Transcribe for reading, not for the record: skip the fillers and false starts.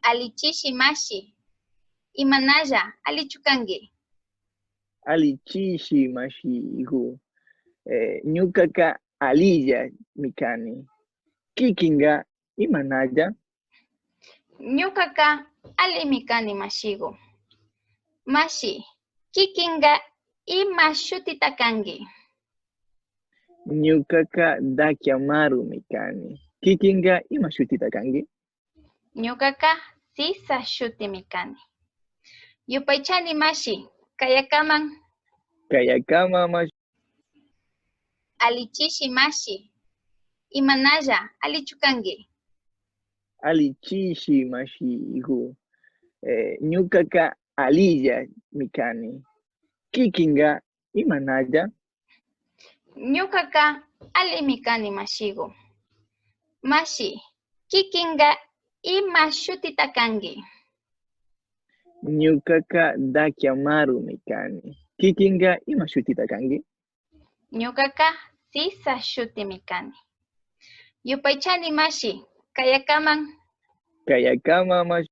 Alichishi mashi. Imanalla, alichukangi. Alichishi mashigu. Ñukaka alilla mikani. Kikinga imanalla. Ñukaka alimikani mashigo. Mashi, kikinga ima shutitakangi. Ñukaka dakiamaru mikani. Kikinga ima shutitakangi. Ñukaka sisa shutimikani. Yupaychani mashi, kayakaman. Kayakama mashi. Alichishi mashi. Imanalla, alichukangi. Alichishi mashigu. Ñukaka alilla mikani. Kikinga imanalla. Ñukaka alimikani mashigo. Mashi, kikinga ima shutitakangi. Ñukaka dakiamaru mikani. Kikinga ima shutitakangi. Ñukaka sisa shutimikani. Yupaychani mashi, kayakaman. Kayakama mashi.